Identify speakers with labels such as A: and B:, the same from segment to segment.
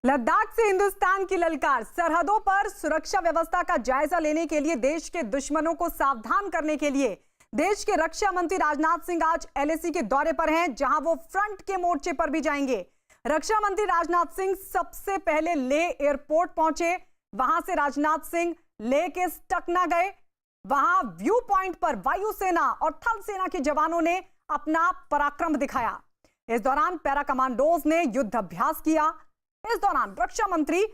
A: लद्दाख से हिंदुस्तान की ललकार। सरहदों पर सुरक्षा व्यवस्था का जायजा लेने के लिए देश के दुश्मनों को सावधान करने के लिए देश के रक्षा मंत्री राजनाथ सिंह आज एलएसी के दौरे पर हैं, जहां वो फ्रंट के मोर्चे पर भी जाएंगे। रक्षा मंत्री राजनाथ सिंह सबसे पहले लेह एयरपोर्ट पहुंचे। वहां से राजनाथ सिंह लेह के स्टकना गए। वहां व्यू पॉइंट पर वायुसेना और थल सेना के जवानों ने अपना पराक्रम दिखाया। इस दौरान पैरा कमांडोज ने युद्ध अभ्यास किया। इस दौरान रक्षा मंत्री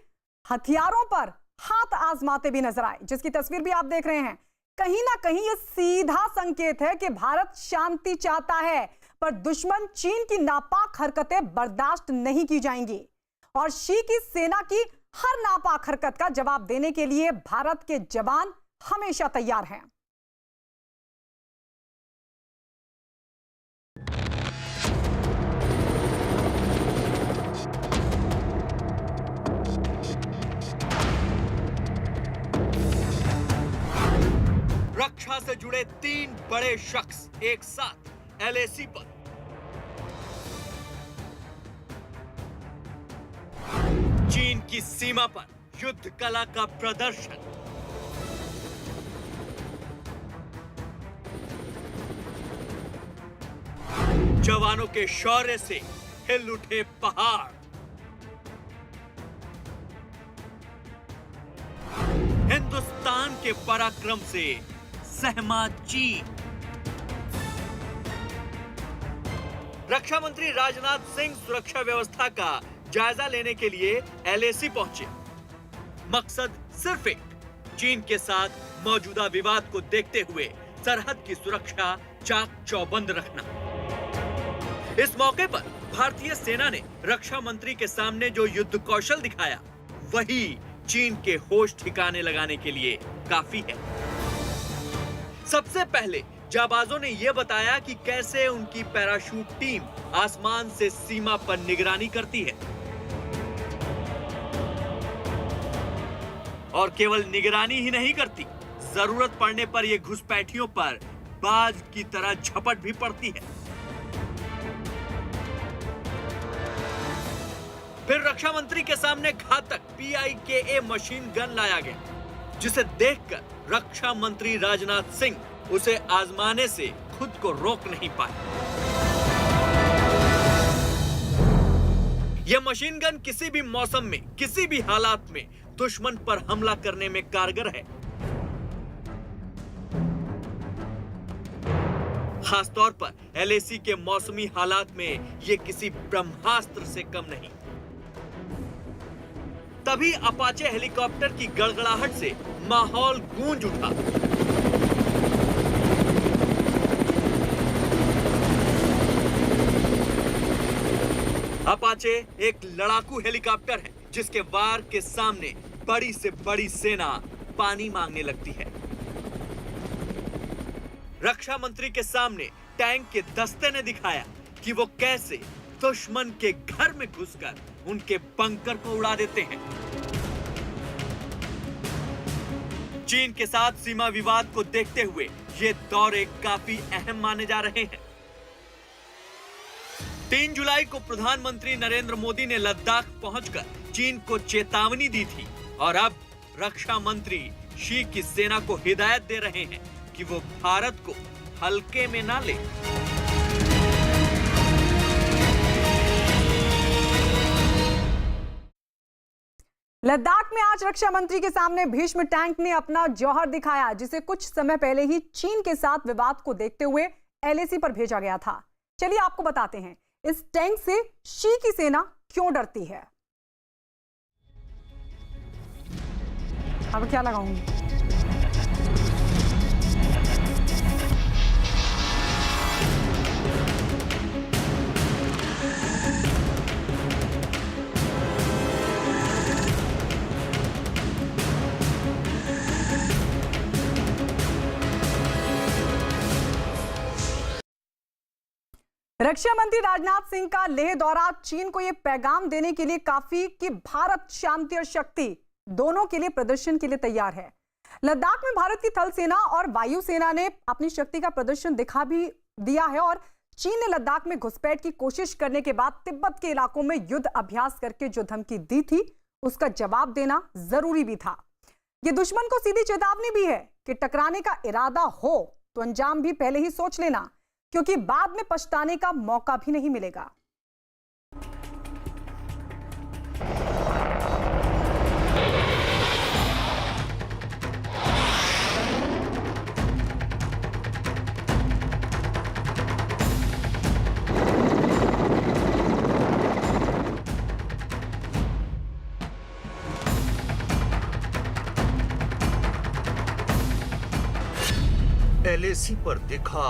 A: हथियारों पर हाथ आजमाते भी नजर आए, जिसकी तस्वीर भी आप देख रहे हैं। कहीं ना कहीं यह सीधा संकेत है कि भारत शांति चाहता है, पर दुश्मन चीन की नापाक हरकतें बर्दाश्त नहीं की जाएंगी और शी की सेना की हर नापाक हरकत का जवाब देने के लिए भारत के जवान हमेशा तैयार हैं।
B: रक्षा से जुड़े 3 बड़े शख्स एक साथ एलएसी पर। चीन की सीमा पर युद्ध कला का प्रदर्शन। जवानों के शौर्य से हिल उठे पहाड़। हिंदुस्तान के पराक्रम से सहमा चीन। रक्षा मंत्री राजनाथ सिंह सुरक्षा व्यवस्था का जायजा लेने के लिए एलएसी पहुंचे। मकसद सिर्फ एक, चीन के साथ मौजूदा विवाद को देखते हुए सरहद की सुरक्षा चाक चौबंद रखना। इस मौके पर भारतीय सेना ने रक्षा मंत्री के सामने जो युद्ध कौशल दिखाया, वही चीन के होश ठिकाने लगाने के लिए काफी है। सबसे पहले जाबाजों ने यह बताया कि कैसे उनकी पैराशूट टीम आसमान से सीमा पर निगरानी करती है और केवल निगरानी ही नहीं करती, जरूरत पड़ने पर यह घुसपैठियों पर बाज की तरह झपट भी पड़ती है। फिर रक्षा मंत्री के सामने घातक PIKA मशीन गन लाया गया, जिसे देखकर रक्षा मंत्री राजनाथ सिंह उसे आजमाने से खुद को रोक नहीं पाए। यह मशीन गन किसी भी मौसम में, किसी भी हालात में दुश्मन पर हमला करने में कारगर है। खासतौर पर एलएसी के मौसमी हालात में यह किसी ब्रह्मास्त्र से कम नहीं। तभी अपाचे हेलीकॉप्टर की गड़गड़ाहट से माहौल गूंज उठा। अपाचे एक लड़ाकू हेलीकॉप्टर है, जिसके वार के सामने बड़ी से बड़ी सेना पानी मांगने लगती है। रक्षा मंत्री के सामने टैंक के दस्ते ने दिखाया कि वो कैसे दुश्मन के घर में घुसकर उनके बंकर को उड़ा देते हैं। चीन के साथ सीमा विवाद को देखते हुए ये दौरे काफी अहम माने जा रहे हैं। 3 जुलाई को प्रधानमंत्री नरेंद्र मोदी ने लद्दाख पहुंचकर चीन को चेतावनी दी थी और अब रक्षा मंत्री शी की सेना को हिदायत दे रहे हैं कि वो भारत को हल्के में ना ले।
A: लद्दाख में आज रक्षा मंत्री के सामने भीष्म टैंक ने अपना जौहर दिखाया, जिसे कुछ समय पहले ही चीन के साथ विवाद को देखते हुए एलएसी पर भेजा गया था। चलिए आपको बताते हैं इस टैंक से शी की सेना क्यों डरती है। अब क्या लगाऊंगी? रक्षा मंत्री राजनाथ सिंह का लेह दौरा चीन को यह पैगाम देने के लिए काफी कि भारत शांति और शक्ति दोनों के लिए प्रदर्शन के लिए तैयार है। लद्दाख में भारत की थल सेना और वायु सेना ने अपनी शक्ति का प्रदर्शन दिखा भी दिया है और चीन ने लद्दाख में घुसपैठ की कोशिश करने के बाद तिब्बत के इलाकों में युद्ध अभ्यास करके जो धमकी दी थी, उसका जवाब देना जरूरी भी था। यह दुश्मन को सीधी चेतावनी भी है कि टकराने का इरादा हो तो अंजाम भी पहले ही सोच लेना, क्योंकि बाद में पछताने का मौका भी नहीं मिलेगा।
C: एलएसी पर दिखा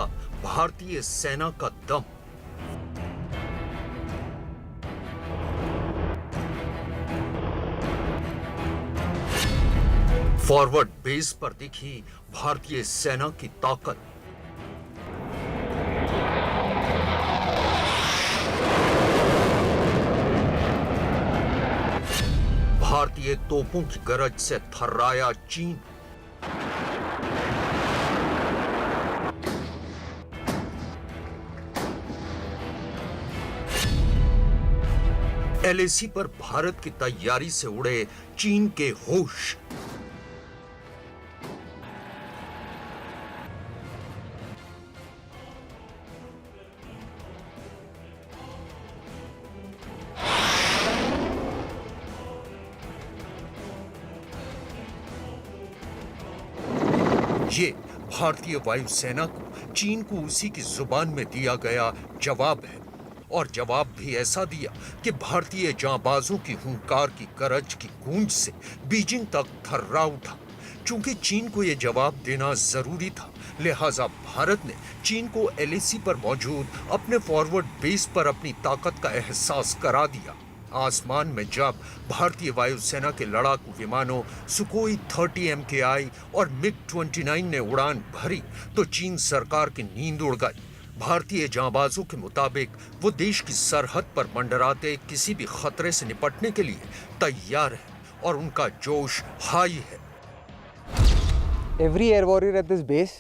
C: भारतीय सेना का दम। फॉरवर्ड बेस पर दिखी भारतीय सेना की ताकत। भारतीय तोपों की गरज से थर्राया चीन। एलएसी पर भारत की तैयारी से उड़े चीन के होश। ये भारतीय वायुसेना को चीन को उसी की जुबान में दिया गया जवाब है, और जवाब भी ऐसा दिया कि भारतीय जांबाजों की हुंकार की गरज की गूंज से बीजिंग तक थर्रा उठा। चूंकि चीन को यह जवाब देना जरूरी था, लिहाजा भारत ने चीन को एलएसी पर मौजूद अपने फॉरवर्ड बेस पर अपनी ताकत का एहसास करा दिया। आसमान में जब भारतीय वायुसेना के लड़ाकू विमानों सुकोई 30 MKI और MiG-29 ने उड़ान भरी तो चीन सरकार की नींद उड़ गई। भारतीय जांबाजों के मुताबिक वो देश की सरहद पर मंडराते किसी भी खतरे से निपटने के लिए तैयार है और उनका जोश हाई है।
D: Every air warrior at this base,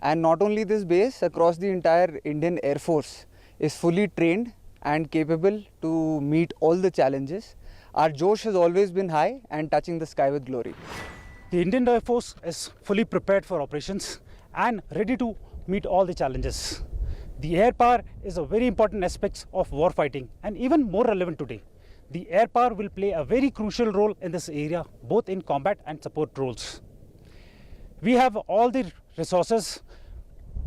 D: and not only this base, across the entire Indian Air Force is fully trained and capable to meet all the challenges. Our josh has always been high and touching the sky with glory.
E: The Indian Air Force is fully prepared for operations and ready to meet all the challenges. The air power is a very important aspect of war fighting and even more relevant today. The air power will play a very crucial role in this area, both in combat and support roles. We have all the resources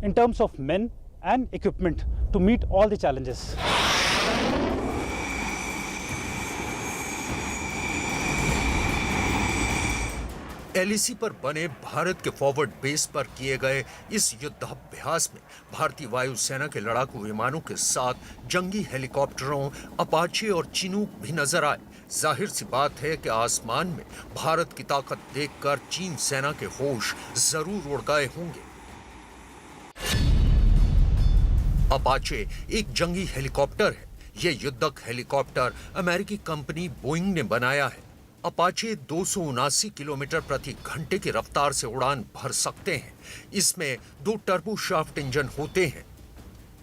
E: in terms of men and equipment to meet all the challenges.
C: LAC पर बने भारत के forward base पर किए गए इस युद्धाभ्यास में भारतीय वायुसेना के लड़ाकू विमानों के साथ जंगी हेलीकॉप्टरों, अपाचे और चिनूक भी नजर आए। जाहिर सी बात है कि आसमान में भारत की ताकत देखकर चीन सेना के होश जरूर उड़ गए होंगे। अपाचे एक जंगी हेलीकॉप्टर है। यह युद्धक हेलीकॉप्टर अमेरिकी कंपनी बोइंग ने बनाया है। अपाचे 279 किलोमीटर प्रति घंटे की रफ्तार से उड़ान भर सकते हैं। इसमें 2 टर्बो शाफ्ट इंजन होते हैं।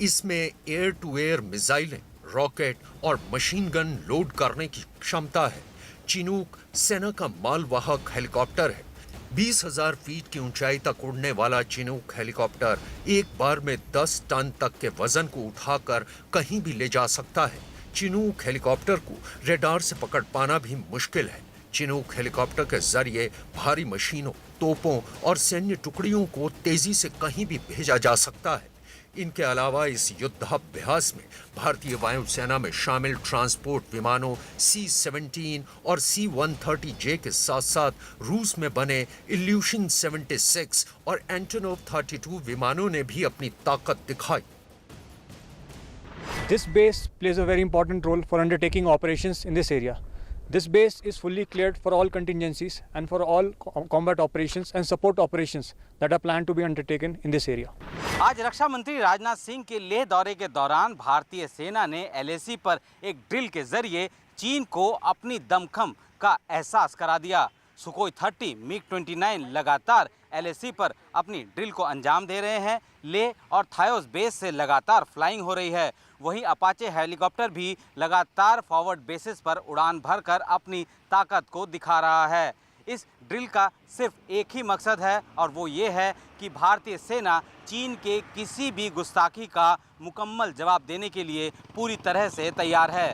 C: इसमें एयर टू एयर मिसाइलें, रॉकेट और मशीन गन लोड करने की क्षमता है। चिनूक सेना का मालवाहक हेलीकॉप्टर है। 20,000 फीट की ऊंचाई तक उड़ने वाला चिनूक हेलीकॉप्टर एक बार में 10 टन तक के वजन को उठाकर कहीं भी ले जा सकता है। चिनूक हेलीकॉप्टर को रेडार से पकड़ पाना भी मुश्किल है। चिनूक हेलीकॉप्टर के जरिए भारी मशीनों, तोपों और सैन्य टुकड़ियों को तेजी से कहीं भी भेजा जा सकता है। इनके अलावा इस युद्धाभ्यास में भारतीय वायुसेना में शामिल ट्रांसपोर्ट विमानों C-17 और C-130J के साथ-साथ रूस में बने इल्यूशन 76 और एंटोनोव 32 विमानों ने भी अपनी ताकत दिखाई।
E: This base plays a very important role for undertaking operations in this area. This base is fully cleared for all contingencies and for all combat operations and support operations that are planned to be undertaken in this area.
F: आज रक्षा मंत्री राजनाथ सिंह के लेह दौरे के दौरान भारतीय सेना ने LAC पर एक ड्रिल के जरिए चीन को अपनी दमखम का एहसास करा दिया। सुखोई 30, मिग 29 लगातार LAC पर अपनी ड्रिल को अंजाम दे रहे हैं। लेह और थायोस बेस से लगातार फ्लाइंग हो रही है। वहीं अपाचे हेलीकॉप्टर भी लगातार फॉरवर्ड बेसिस पर उड़ान भरकर अपनी ताकत को दिखा रहा है। इस ड्रिल का सिर्फ एक ही मकसद है और वो ये है कि भारतीय सेना चीन के किसी भी गुस्ताखी का मुकम्मल जवाब देने के लिए पूरी तरह से तैयार है।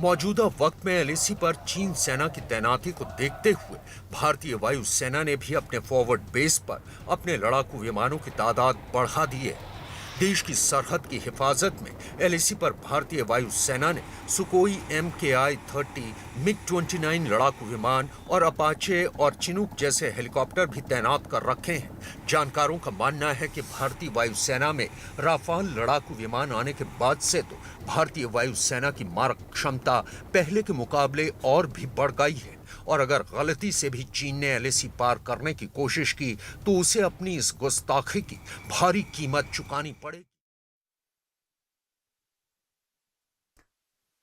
C: मौजूदा वक्त में LAC पर चीन सेना की तैनाती को देखते हुए भारतीय वायुसेना ने भी अपने फॉरवर्ड बेस पर अपने लड़ाकू विमानों की तादाद बढ़ा दी है। देश की सरहद की हिफाजत में LAC पर भारतीय वायुसेना ने सुकोई MKI 30, मिग 29 लड़ाकू विमान और अपाचे और चिनूक जैसे हेलीकॉप्टर भी तैनात कर रखे हैं। जानकारों का मानना है कि भारतीय वायुसेना में राफाल लड़ाकू विमान आने के बाद से तो भारतीय वायुसेना की मारक क्षमता पहले के मुकाबले और भी बढ़ गई है और अगर गलती से भी चीन ने LAC पार करने की कोशिश की तो उसे अपनी इस गुस्ताखी की भारी कीमत चुकानी पड़ेगी।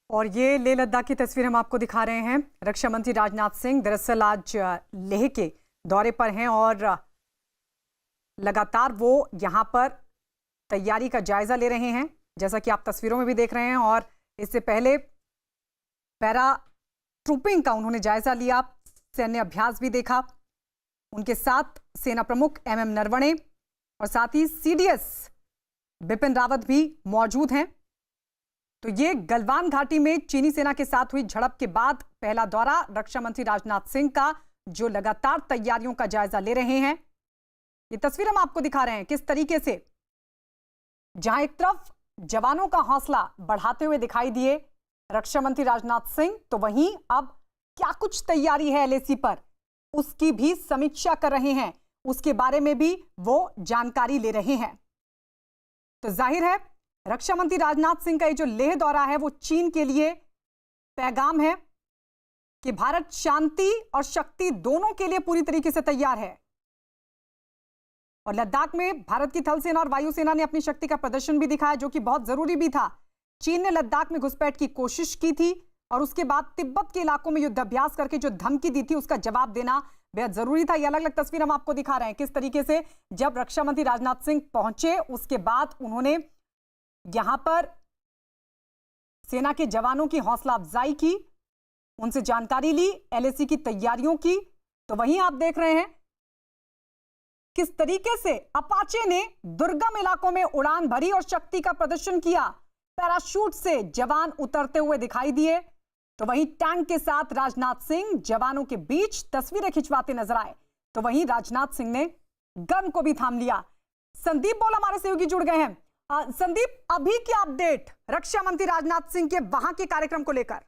A: और ये लेह लद्दाख की तस्वीर हम आपको दिखा रहे हैं। रक्षा मंत्री राजनाथ सिंह दरअसल आज लेह के दौरे पर हैं और लगातार वो यहां पर तैयारी का जायजा ले रहे हैं, जैसा कि आप तस्वीरों में भी देख रहे हैं। और इससे पहले पैरा ट्रूपिंग का उन्होंने जायजा लिया, सैन्य अभ्यास भी देखा। उनके साथ सेना प्रमुख MM नरवणे और साथ ही CDS बिपिन रावत भी मौजूद हैं। तो ये गलवान घाटी में चीनी सेना के साथ हुई झड़प के बाद पहला दौरा रक्षा मंत्री राजनाथ सिंह का, जो लगातार तैयारियों का जायजा ले रहे हैं। ये तस्वीर हम आपको दिखा रहे हैं किस तरीके से जहां एक तरफ जवानों का हौसला बढ़ाते हुए दिखाई दिए रक्षा मंत्री राजनाथ सिंह, तो वहीं अब क्या कुछ तैयारी है LAC पर उसकी भी समीक्षा कर रहे हैं, उसके बारे में भी वो जानकारी ले रहे हैं। तो जाहिर है रक्षा मंत्री राजनाथ सिंह का ये जो लेह दौरा है वो चीन के लिए पैगाम है कि भारत शांति और शक्ति दोनों के लिए पूरी तरीके से तैयार है। और लद्दाख में भारत की थल सेना और वायुसेना ने अपनी शक्ति का प्रदर्शन भी दिखाया, जो कि बहुत जरूरी भी था। चीन ने लद्दाख में घुसपैठ की कोशिश की थी और उसके बाद तिब्बत के इलाकों में युद्धाभ्यास करके जो धमकी दी थी उसका जवाब देना बेहद जरूरी था। ये अलग अलग तस्वीर हम आपको दिखा रहे हैं किस तरीके से जब रक्षा मंत्री राजनाथ सिंह पहुंचे उसके बाद उन्होंने यहां पर सेना के जवानों की हौसला अफजाई की, उनसे जानकारी ली LAC की तैयारियों की। तो वहीं आप देख रहे हैं किस तरीके से अपाचे ने दुर्गम इलाकों में उड़ान भरी और शक्ति का प्रदर्शन किया। पैराशूट से जवान उतरते हुए दिखाई दिए। तो वहीं टैंक के साथ राजनाथ सिंह जवानों के बीच तस्वीरें खिंचवाते नजर आए। तो वहीं राजनाथ सिंह ने गन को भी थाम लिया। संदीप बोल हमारे सहयोगी जुड़ गए हैं। संदीप, अभी की अपडेट रक्षा मंत्री राजनाथ सिंह के वहां के कार्यक्रम को लेकर?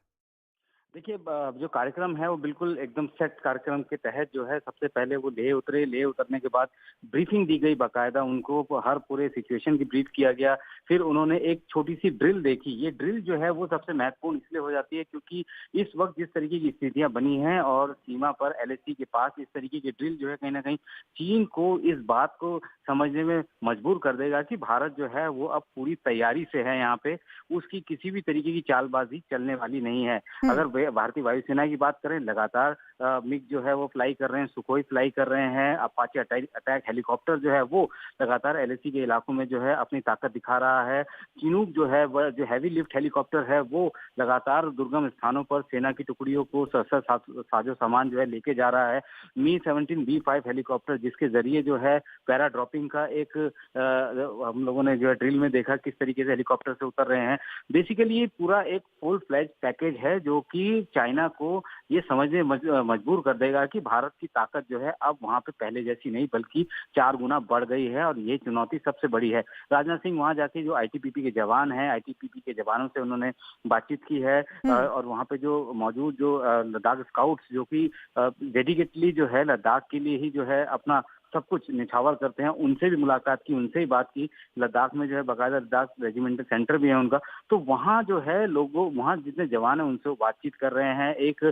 G: देखिए, जो कार्यक्रम है वो बिल्कुल एकदम सेट कार्यक्रम के तहत जो है सबसे पहले वो लेह उतरे। लेह उतरने के बाद ब्रीफिंग दी गई, बाकायदा उनको हर पूरे सिचुएशन की ब्रीफ किया गया। फिर उन्होंने एक छोटी सी ड्रिल देखी। ये ड्रिल जो है वो सबसे महत्वपूर्ण इसलिए हो जाती है क्योंकि इस वक्त जिस तरीके की स्थितियां बनी हैं और सीमा पर LAC के पास इस तरीके की ड्रिल जो है कहीं ना कहीं चीन को इस बात को समझने में मजबूर कर देगा कि भारत जो है वो अब पूरी तैयारी से है। यहाँ पे उसकी किसी भी तरीके की चालबाजी चलने वाली नहीं है। अगर भारतीय वायुसेना की बात करें, लगातार मिग जो है वो फ्लाई कर रहे हैं, सुखोई फ्लाई कर रहे हैं, अपाचे अटैक हेलीकॉप्टर जो है वो लगातार LAC के इलाकों में जो है अपनी ताकत दिखा रहा है। चिनूक जो है वह जो हैवी लिफ्ट हेलीकॉप्टर है वो लगातार दुर्गम स्थानों पर सेना की टुकड़ियों को साजो सामान जो है लेके जा रहा है। Mi-17 B5 हेलीकॉप्टर जिसके जरिए जो है पैरा ड्रॉपिंग का एक हम लोगों ने जो है ड्रिल में देखा किस तरीके से हेलीकॉप्टर से उतर रहे हैं। बेसिकली ये पूरा एक फुल फ्लैज पैकेज है जो कि चाइना को ये समझने मजबूर कर देगा कि भारत की ताकत जो है अब वहां पे पहले जैसी नहीं बल्कि 4 गुना बढ़ गई है और ये चुनौती सबसे बड़ी है। राजनाथ सिंह वहां जाके जो ITBP के जवान हैं, ITBP के जवानों से उन्होंने बातचीत की है और वहां पे जो मौजूद जो लद्दाख स्काउट्स जो कि डेडिकेटली जो है लद्दाख के लिए ही जो है अपना सब कुछ निछावर करते हैं। उनसे भी मुलाकात की, उनसे ही बात की। लद्दाख में जो है बाकायदा लद्दाख रेजिमेंटल सेंटर भी है उनका, तो वहाँ जो है लोगों, वहाँ जितने जवान हैं उनसे वो बातचीत कर रहे हैं। एक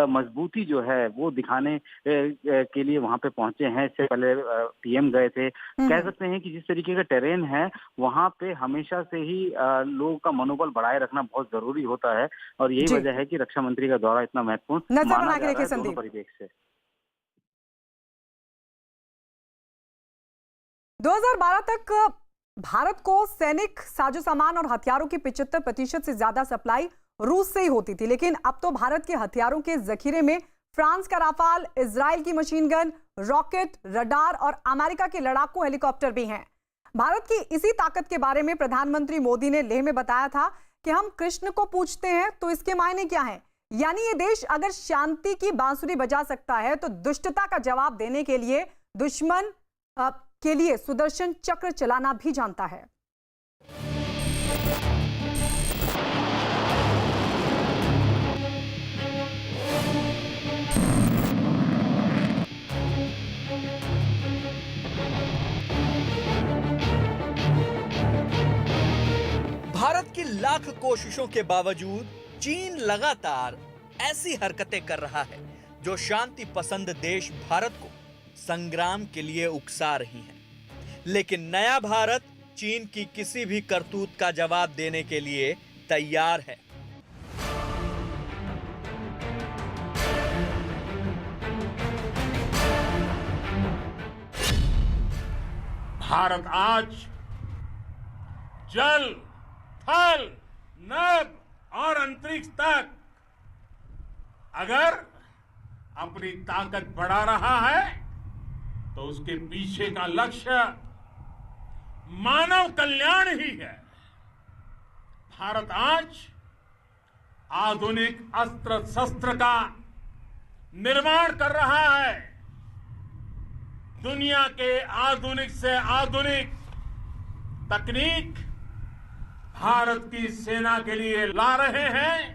G: मजबूती जो है वो दिखाने के लिए वहाँ पे पहुंचे हैं। इससे पहले पीएम गए थे। कह सकते हैं कि जिस तरीके का टेरेन है वहाँ पे हमेशा से ही लोगों का मनोबल बढ़ाए रखना बहुत जरूरी होता है, और यही वजह है कि रक्षा मंत्री का दौरा इतना महत्वपूर्ण
A: नजर
G: माना
A: बना
G: जा
A: के
G: रहा
A: रखिए
G: है दोनों
A: संदीप।
G: परिप्रेक्ष्य से।
A: 2012 तक भारत को सैनिक साजो सामान और हथियारों की 75% से ज्यादा सप्लाई रूस से ही होती थी, लेकिन अब तो भारत के हथियारों के जखीरे में फ्रांस का राफाल, इजराइल की मशीन गन, रॉकेट, रडार और अमेरिका के लड़ाकू हेलीकॉप्टर भी हैं। भारत की इसी ताकत के बारे में प्रधानमंत्री मोदी ने लेह में बताया था कि हम कृष्ण को पूजते हैं तो इसके मायने क्या है। यानी ये देश अगर शांति की बांसुरी बजा सकता है तो दुष्टता का जवाब देने के लिए दुश्मन के लिए सुदर्शन चक्र चलाना भी जानता है।
B: भारत की लाख कोशिशों के बावजूद चीन लगातार ऐसी हरकतें कर रहा है जो शांति पसंद देश भारत को संग्राम के लिए उकसा रही हैं। लेकिन नया भारत चीन की किसी भी करतूत का जवाब देने के लिए तैयार है।
H: भारत आज जल, थल, नभ और अंतरिक्ष तक अगर अपनी ताकत बढ़ा रहा है तो उसके पीछे का लक्ष्य मानव कल्याण ही है। भारत आज आधुनिक अस्त्र शस्त्र का निर्माण कर रहा है। दुनिया के आधुनिक से आधुनिक तकनीक भारत की सेना के लिए ला रहे हैं।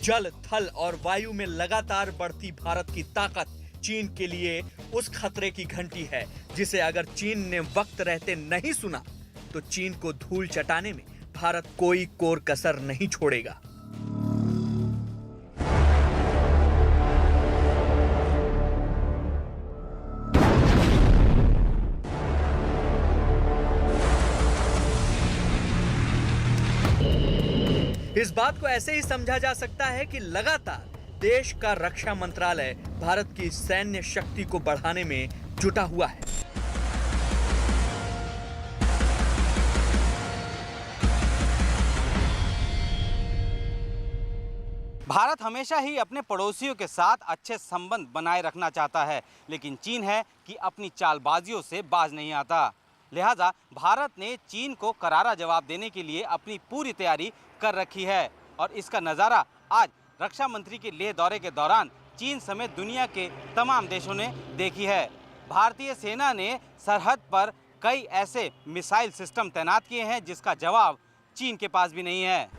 B: जल, थल और वायु में लगातार बढ़ती भारत की ताकत चीन के लिए उस खतरे की घंटी है जिसे अगर चीन ने वक्त रहते नहीं सुना तो चीन को धूल चटाने में भारत कोई कोर कसर नहीं छोड़ेगा। इस बात को ऐसे ही समझा जा सकता है कि लगातार देश का रक्षा मंत्रालय भारत की सैन्य शक्ति को बढ़ाने में जुटा हुआ है।
F: भारत हमेशा ही अपने पड़ोसियों के साथ अच्छे संबंध बनाए रखना चाहता है, लेकिन चीन है कि अपनी चालबाजियों से बाज नहीं आता। लिहाजा भारत ने चीन को करारा जवाब देने के लिए अपनी पूरी तैयारी कर रखी है और इसका नज़ारा आज रक्षा मंत्री के लेह दौरे के दौरान चीन समेत दुनिया के तमाम देशों ने देखी है। भारतीय सेना ने सरहद पर कई ऐसे मिसाइल सिस्टम तैनात किए हैं जिसका जवाब चीन के पास भी नहीं है।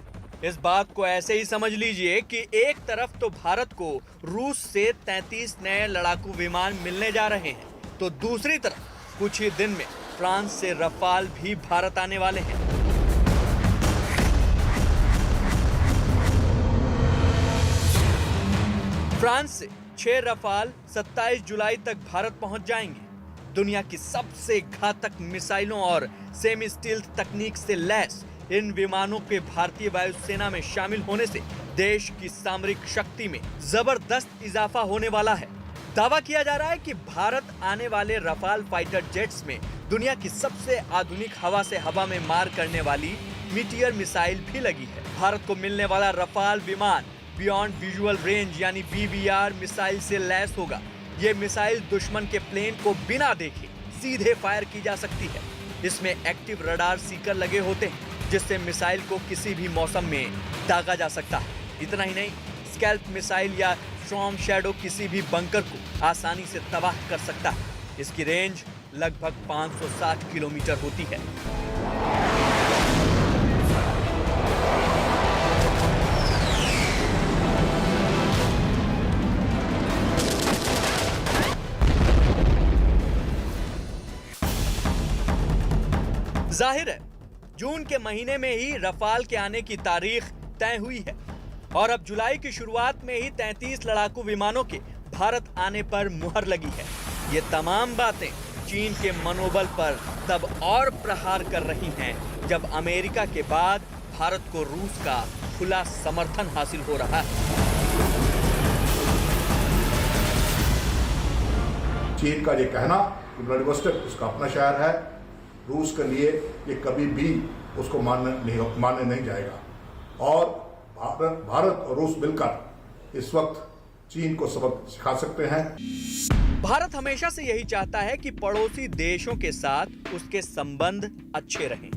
B: इस बात को ऐसे ही समझ लीजिए कि एक तरफ तो भारत को रूस से 33 नए लड़ाकू विमान मिलने जा रहे हैं, तो दूसरी तरफ कुछ ही दिन में फ्रांस से रफाल भी भारत आने वाले हैं। फ्रांस से 6 रफाल 27 जुलाई तक भारत पहुंच जाएंगे। दुनिया की सबसे घातक मिसाइलों और सेमी स्टील्थ तकनीक से लैस इन विमानों के भारतीय वायुसेना में शामिल होने से देश की सामरिक शक्ति में जबरदस्त इजाफा होने वाला है। दावा किया जा रहा है कि भारत आने वाले रफाल फाइटर जेट्स में दुनिया की सबसे आधुनिक हवा से हवा में मार करने वाली मीटियर मिसाइल भी लगी है। भारत को मिलने वाला रफाल विमान बियॉन्ड विजुअल रेंज यानी BVR मिसाइल से लैस होगा। ये मिसाइल दुश्मन के प्लेन को बिना देखे सीधे फायर की जा सकती है। इसमें एक्टिव रडार सीकर लगे होते हैं जिससे मिसाइल को किसी भी मौसम में दागा जा सकता है। इतना ही नहीं, स्कैल्प मिसाइल या स्टॉर्म शैडो किसी भी बंकर को आसानी से तबाह कर सकता है। इसकी रेंज लगभग 560 किलोमीटर होती है। जाहिर है जून के महीने में ही रफाल के आने की तारीख तय हुई है और अब जुलाई की शुरुआत में ही 33 लड़ाकू विमानों के भारत आने पर मुहर लगी है। ये तमाम बातें चीन के मनोबल पर तब और प्रहार कर रही हैं जब अमेरिका के बाद भारत को रूस का खुला समर्थन हासिल हो रहा है।
I: चीन का ये कहना कि व्लादिवोस्टोक उसका अपना शहर है, रूस के लिए ये कभी भी उसको मानने नहीं जाएगा और भारत और रूस मिलकर इस वक्त चीन को सबक सिखा सकते हैं।
B: भारत हमेशा से यही चाहता है कि पड़ोसी देशों के साथ उसके संबंध अच्छे रहें,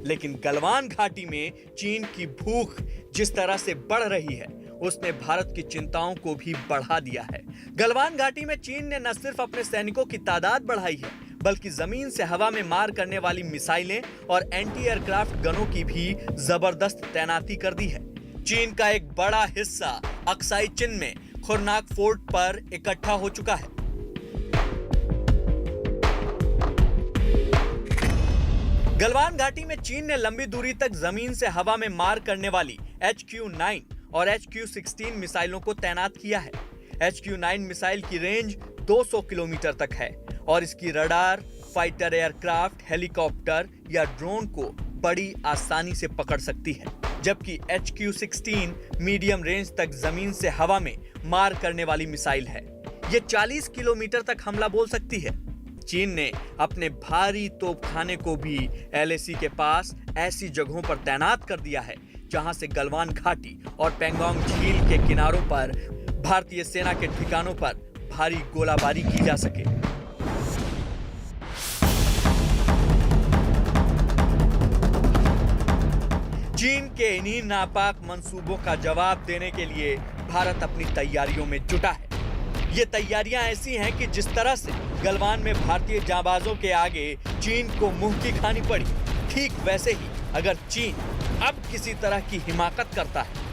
B: लेकिन गलवान घाटी में चीन की भूख जिस तरह से बढ़ रही है उसने भारत की चिंताओं को भी बढ़ा दिया है। गलवान घाटी में चीन ने न सिर्फ अपने सैनिकों की तादाद बढ़ाई है बल्कि जमीन से हवा में मार करने वाली मिसाइलें और एंटी एयरक्राफ्ट गनों की भी जबरदस्त तैनाती कर दी है। चीन का एक बड़ा हिस्सा अक्साई चिन में खुरनाक फोर्ट पर इकट्ठा हो चुका है। गलवान घाटी में चीन ने लंबी दूरी तक जमीन से हवा में मार करने वाली HQ-9 और HQ-16 मिसाइलों को तैनात किया है। HQ-9 मिसाइल की रेंज 200 किलोमीटर तक है और इसकी रडार फाइटर एयरक्राफ्ट, हेलीकॉप्टर या ड्रोन को बड़ी आसानी से पकड़ सकती है, जबकि HQ-16 मीडियम रेंज तक जमीन से हवा में मार करने वाली मिसाइल है। ये 40 किलोमीटर तक हमला बोल सकती है। चीन ने अपने भारी तोपखाने को भी LAC के पास ऐसी जगहों पर तैनात कर दिया है जहां से गलवान घाटी और पेंगोंग झील के किनारों पर भारतीय सेना के ठिकानों पर भारी गोलाबारी की जा सके। चीन के इन्हीं नापाक मंसूबों का जवाब देने के लिए भारत अपनी तैयारियों में जुटा है। ये तैयारियां ऐसी हैं कि जिस तरह से गलवान में भारतीय जांबाजों के आगे चीन को मुंह की खानी पड़ी, ठीक वैसे ही अगर चीन अब किसी तरह की हिमाकत करता है